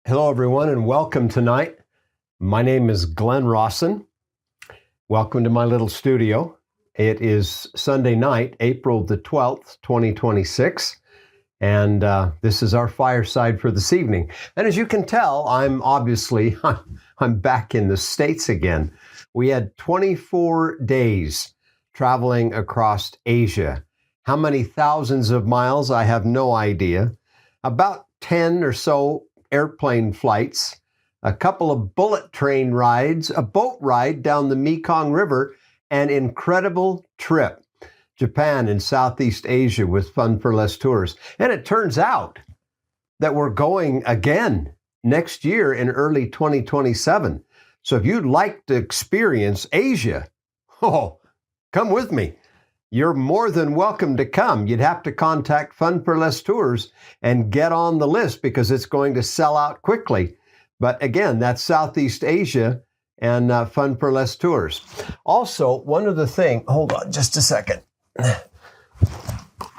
Hello, everyone, and welcome tonight. My name is Glenn Rawson. Welcome to my little studio. It is Sunday night, April the 12th, 2026, and this is our fireside for this evening. And as you can tell, I'm back in the States again. We had 24 days traveling across Asia. How many thousands of miles, I have no idea. About 10 or so airplane flights, a couple of bullet train rides, a boat ride down the Mekong River, an incredible trip. Japan and Southeast Asia with Fun for Less tours. And it turns out that we're going again next year in early 2027. So if you'd like to experience Asia, come with me. You're more than welcome to come. You'd have to contact Fun for Less Tours and get on the list because it's going to sell out quickly. But again, that's Southeast Asia and Fun for Less Tours. Also, one other thing, hold on just a second.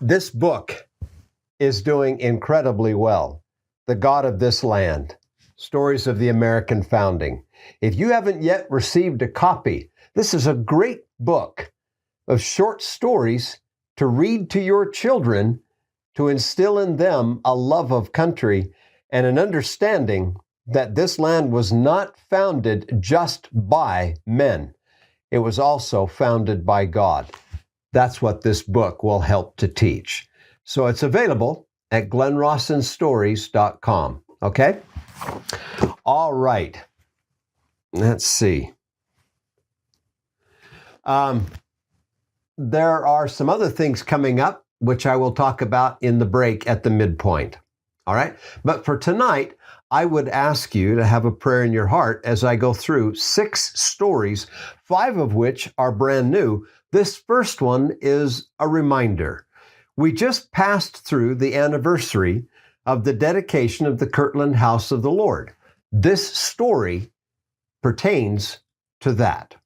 This book is doing incredibly well. The God of This Land, Stories of the American Founding. If you haven't yet received a copy, this is a great book of short stories to read to your children to instill in them a love of country and an understanding that this land was not founded just by men. It was also founded by God. That's what this book will help to teach. So it's available at glennrawsonstories.com. Okay? All right. Let's see. There are some other things coming up, which I will talk about in the break at the midpoint. All right? But for tonight, I would ask you to have a prayer in your heart as I go through 6 stories, 5 of which are brand new. This first one is a reminder. We just passed through the anniversary of the dedication of the Kirtland House of the Lord. This story pertains to that.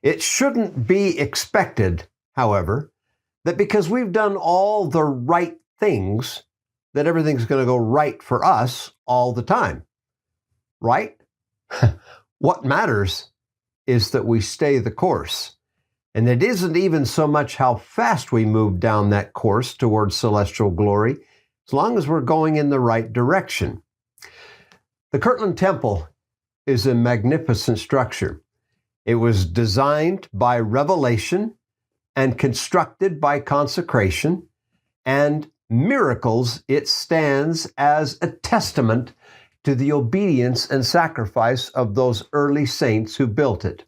It shouldn't be expected, however, that because we've done all the right things, that everything's going to go right for us all the time. Right? What matters is that we stay the course. And it isn't even so much how fast we move down that course towards celestial glory, as long as we're going in the right direction. The Kirtland Temple is a magnificent structure. It was designed by revelation and constructed by consecration, and miracles, it stands as a testament to the obedience and sacrifice of those early saints who built it.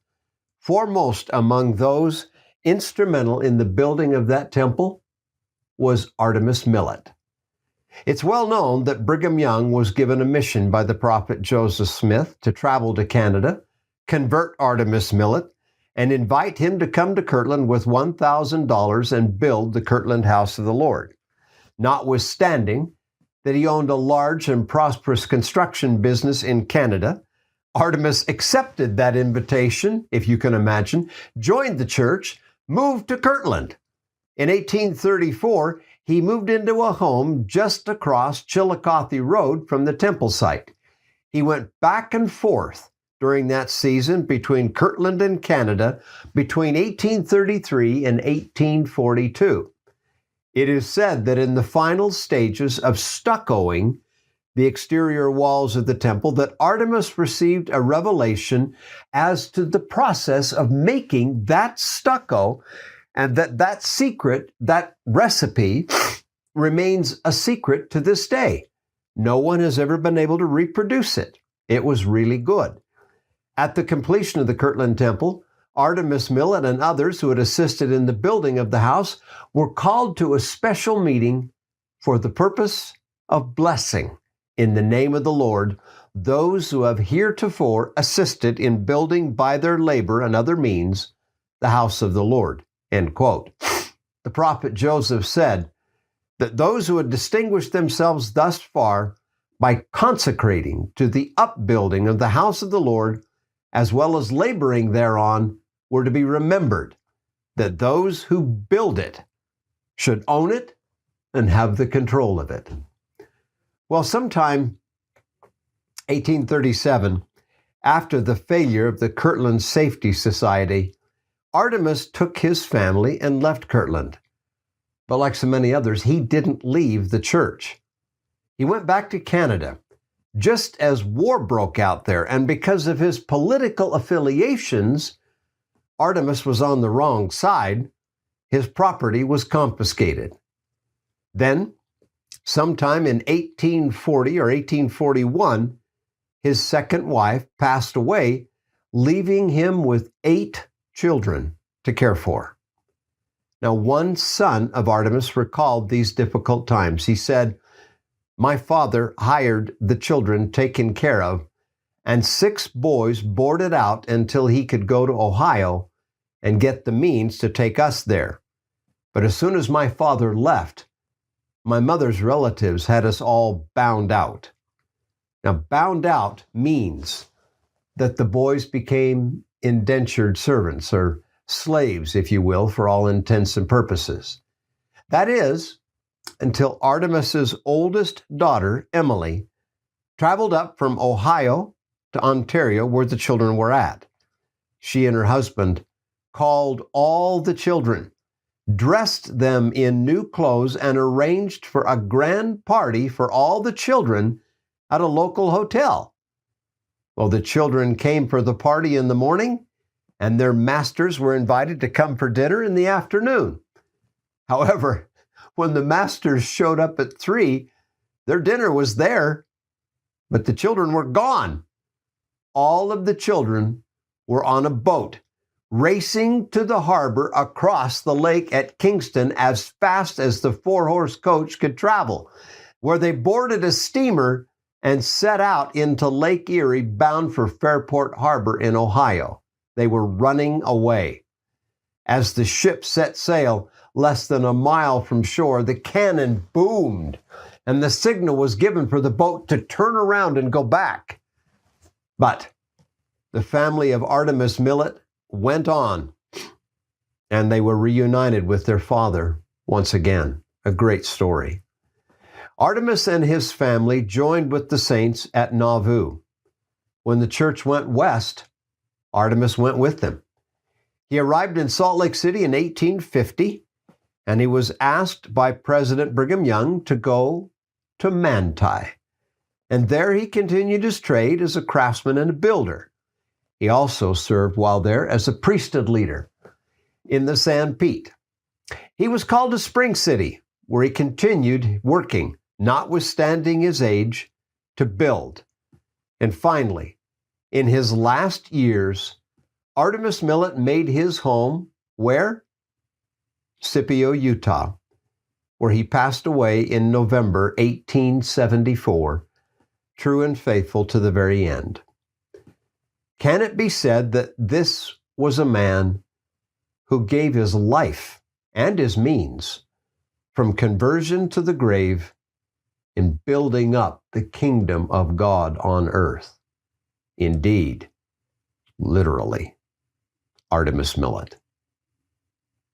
Foremost among those instrumental in the building of that temple was Artemis Millet. It's well known that Brigham Young was given a mission by the prophet Joseph Smith to travel to Canada, convert Artemis Millet, and invite him to come to Kirtland with $1,000 and build the Kirtland House of the Lord. Notwithstanding that he owned a large and prosperous construction business in Canada, Artemis accepted that invitation, if you can imagine, joined the church, moved to Kirtland. In 1834, he moved into a home just across Chillicothe Road from the temple site. He went back and forth during that season between Kirtland and Canada between 1833 and 1842. It is said that in the final stages of stuccoing the exterior walls of the temple, that Artemis received a revelation as to the process of making that stucco, and that secret, that recipe, remains a secret to this day. No one has ever been able to reproduce it. It was really good. At the completion of the Kirtland Temple, Artemis Millet and others who had assisted in the building of the house were called to a special meeting for the purpose of blessing in the name of the Lord those who have heretofore assisted in building by their labor and other means the house of the Lord. End quote. The prophet Joseph said that those who had distinguished themselves thus far by consecrating to the upbuilding of the house of the Lord, as well as laboring thereon, were to be remembered, that those who build it should own it and have the control of it. Well, sometime 1837, after the failure of the Kirtland Safety Society, Artemis took his family and left Kirtland. But like so many others, he didn't leave the church. He went back to Canada just as war broke out there, and because of his political affiliations, Artemis was on the wrong side. His property was confiscated. Then, sometime in 1840 or 1841, his second wife passed away, leaving him with 8 children to care for. Now, one son of Artemis recalled these difficult times. He said, "My father hired the children taken care of, and 6 boys boarded out until he could go to Ohio and get the means to take us there. But as soon as my father left, my mother's relatives had us all bound out." Now, bound out means that the boys became indentured servants, or slaves, if you will, for all intents and purposes. That is, until Artemis's oldest daughter, Emily, traveled up from Ohio to Ontario, where the children were at. She and her husband called all the children, dressed them in new clothes, and arranged for a grand party for all the children at a local hotel. Well, the children came for the party in the morning, and their masters were invited to come for dinner in the afternoon. However, when the masters showed up at 3, their dinner was there, but the children were gone. All of the children were on a boat, racing to the harbor across the lake at Kingston as fast as the 4-horse coach could travel, where they boarded a steamer and set out into Lake Erie, bound for Fairport Harbor in Ohio. They were running away. As the ship set sail less than a mile from shore, the cannon boomed, and the signal was given for the boat to turn around and go back. But the family of Artemis Millet went on, and they were reunited with their father once again. A great story. Artemis and his family joined with the saints at Nauvoo. When the church went west, Artemis went with them. He arrived in Salt Lake City in 1850, and he was asked by President Brigham Young to go to Manti. And there he continued his trade as a craftsman and a builder. He also served while there as a priesthood leader in the San Pete. He was called to Spring City, where he continued working, notwithstanding his age, to build. And finally, in his last years, Artemis Millet made his home where? Scipio, Utah, where he passed away in November 1874, true and faithful to the very end. Can it be said that this was a man who gave his life and his means from conversion to the grave in building up the kingdom of God on earth? Indeed, literally, Artemis Millet.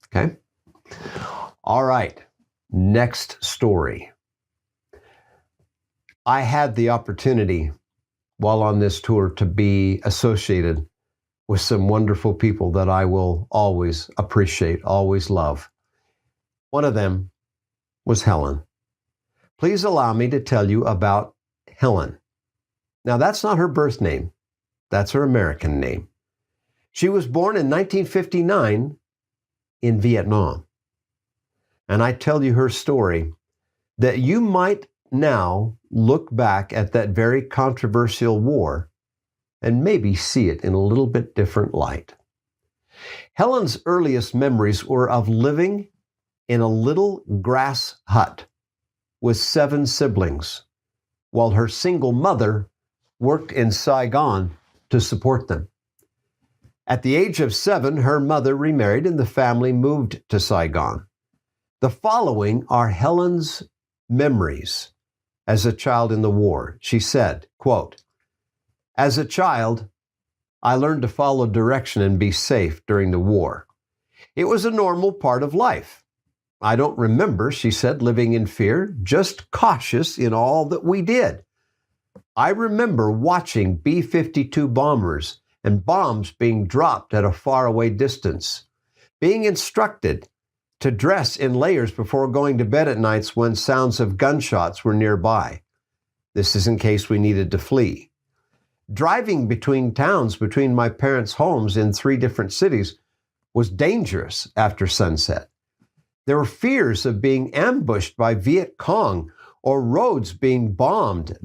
Okay? All right, next story. I had the opportunity while on this tour to be associated with some wonderful people that I will always appreciate, always love. One of them was Helen. Please allow me to tell you about Helen. Now, that's not her birth name. That's her American name. She was born in 1959 in Viet Nam. And I tell you her story that you might now look back at that very controversial war and maybe see it in a little bit different light. Helen's earliest memories were of living in a little grass hut with 7 siblings, while her single mother worked in Saigon to support them. At the age of 7, her mother remarried and the family moved to Saigon. The following are Helen's memories as a child in the war. She said, quote, "As a child, I learned to follow direction and be safe during the war. It was a normal part of life. I don't remember," she said, "living in fear, just cautious in all that we did. I remember watching B-52 bombers and bombs being dropped at a faraway distance, being instructed to dress in layers before going to bed at nights when sounds of gunshots were nearby. This is in case we needed to flee. Driving between towns, between my parents' homes in 3 different cities, was dangerous after sunset. There were fears of being ambushed by Viet Cong or roads being bombed.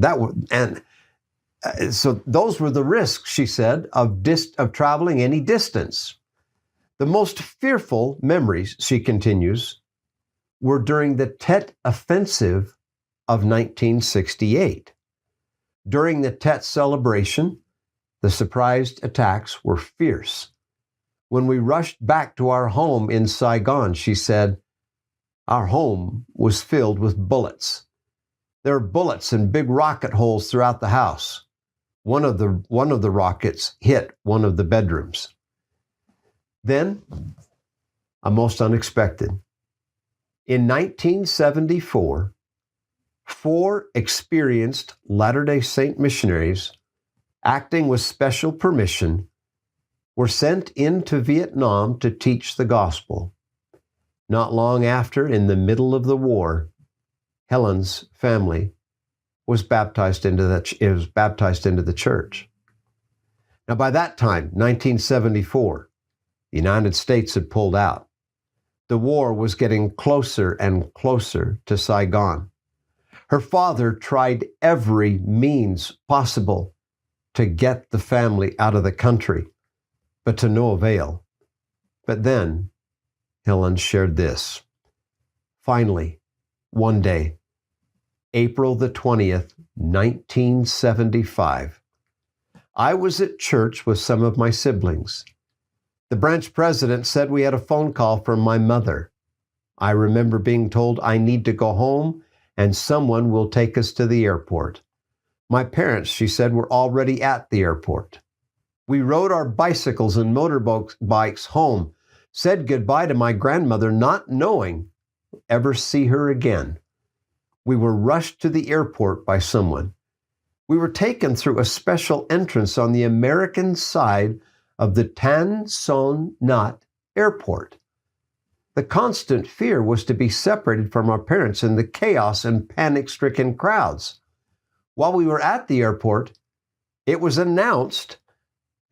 So those were the risks, she said, of traveling any distance. The most fearful memories, she continues, were during the Tet Offensive of 1968. During the Tet celebration, the surprised attacks were fierce. When we rushed back to our home in Saigon, she said, our home was filled with bullets. There were bullets and big rocket holes throughout the house. One of the rockets hit one of the bedrooms. Then, a most unexpected. In 1974, 4 experienced Latter-day Saint missionaries, acting with special permission, were sent into Viet Nam to teach the gospel. Not long after, in the middle of the war, Helen's family was baptized into the church. Now, by that time, 1974, the United States had pulled out. The war was getting closer and closer to Saigon. Her father tried every means possible to get the family out of the country, but to no avail. But then, Helen shared this. Finally, one day, April the 20th, 1975, I was at church with some of my siblings. The branch president said we had a phone call from my mother. I remember being told I need to go home and someone will take us to the airport. My parents, she said, were already at the airport. We rode our bicycles and motorbikes home, said goodbye to my grandmother, not knowing we'll ever see her again. We were rushed to the airport by someone. We were taken through a special entrance on the American side of the Tan Son Nhat Airport. The constant fear was to be separated from our parents in the chaos and panic-stricken crowds. While we were at the airport, it was announced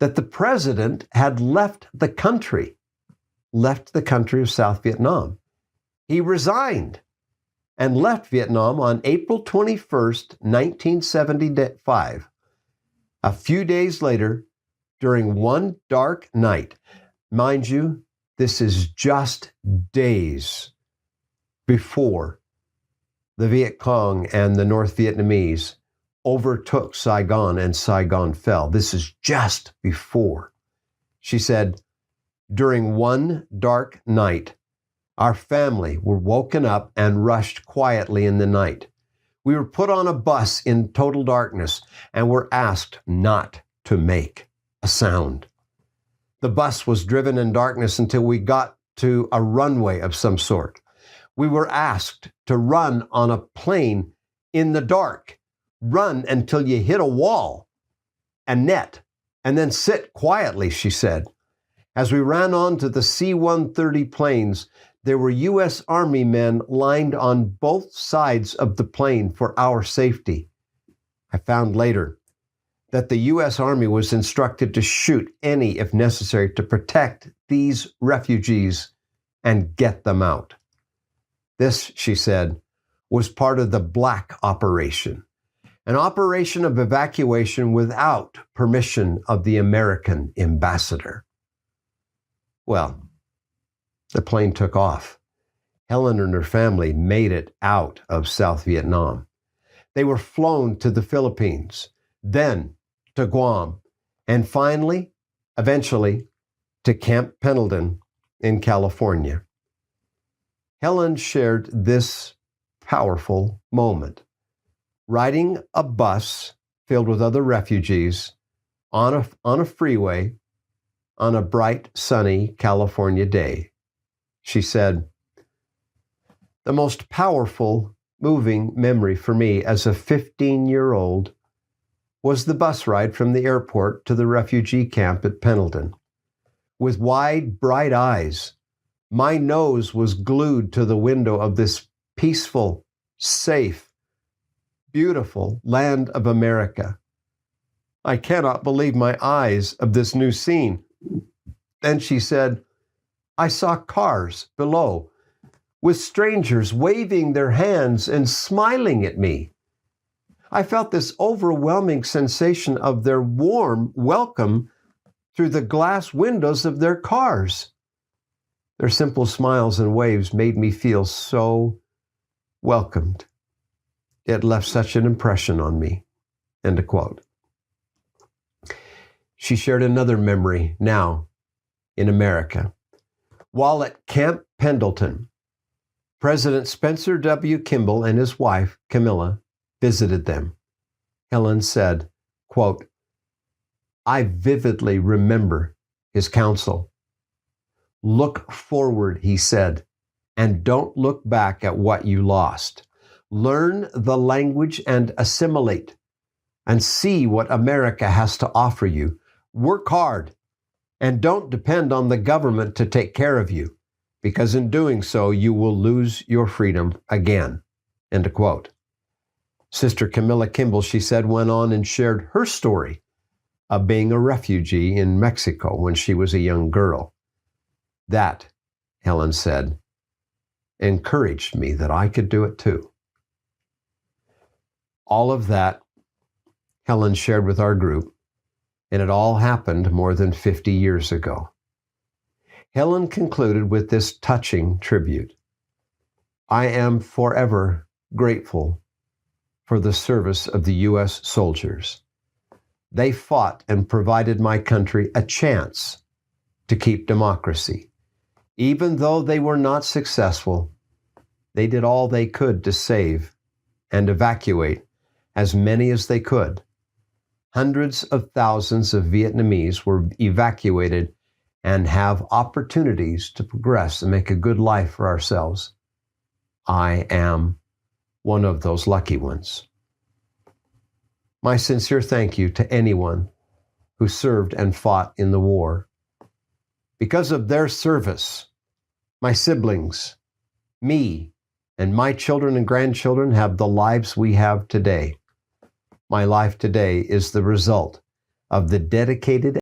that the president had left the country of South Vietnam. He resigned and left Vietnam on April 21st, 1975. A few days later, during one dark night, mind you, this is just days before the Viet Cong and the North Vietnamese overtook Saigon and Saigon fell. This is just before. She said, during one dark night, our family were woken up and rushed quietly in the night. We were put on a bus in total darkness and were asked not to make a sound. The bus was driven in darkness until we got to a runway of some sort. We were asked to run on a plane in the dark. Run until you hit a wall, a net, and then sit quietly, she said. As we ran on to the C-130 planes, there were U.S. Army men lined on both sides of the plane for our safety. I found later that the U.S. Army was instructed to shoot any if necessary to protect these refugees and get them out. This, she said, was part of the Black Operation, an operation of evacuation without permission of the American ambassador. Well, the plane took off. Helen and her family made it out of South Vietnam. They were flown to the Philippines, then to Guam, and finally, eventually, to Camp Pendleton in California. Helen shared this powerful moment, riding a bus filled with other refugees on a freeway on a bright, sunny California day. She said, the most powerful, moving memory for me as a 15-year-old was the bus ride from the airport to the refugee camp at Pendleton. With wide, bright eyes, my nose was glued to the window of this peaceful, safe, beautiful land of America. I cannot believe my eyes of this new scene. Then she said, I saw cars below with strangers waving their hands and smiling at me. I felt this overwhelming sensation of their warm welcome through the glass windows of their cars. Their simple smiles and waves made me feel so welcomed. It left such an impression on me. End of quote. She shared another memory now in America. While at Camp Pendleton, President Spencer W. Kimball and his wife, Camilla, visited them. Helen said, quote, I vividly remember his counsel. Look forward, he said, and don't look back at what you lost. Learn the language and assimilate and see what America has to offer you. Work hard and don't depend on the government to take care of you, because in doing so, you will lose your freedom again. End of quote. Sister Camilla Kimball, she said, went on and shared her story of being a refugee in Mexico when she was a young girl. That, Helen said, encouraged me that I could do it too. All of that Helen shared with our group, and it all happened more than 50 years ago. Helen concluded with this touching tribute. I am forever grateful for the service of the U.S. soldiers. They fought and provided my country a chance to keep democracy. Even though they were not successful, they did all they could to save and evacuate as many as they could. Hundreds of thousands of Vietnamese were evacuated and have opportunities to progress and make a good life for ourselves. I am one of those lucky ones. My sincere thank you to anyone who served and fought in the war. Because of their service, my siblings, me, and my children and grandchildren have the lives we have today. My life today is the result of the dedicated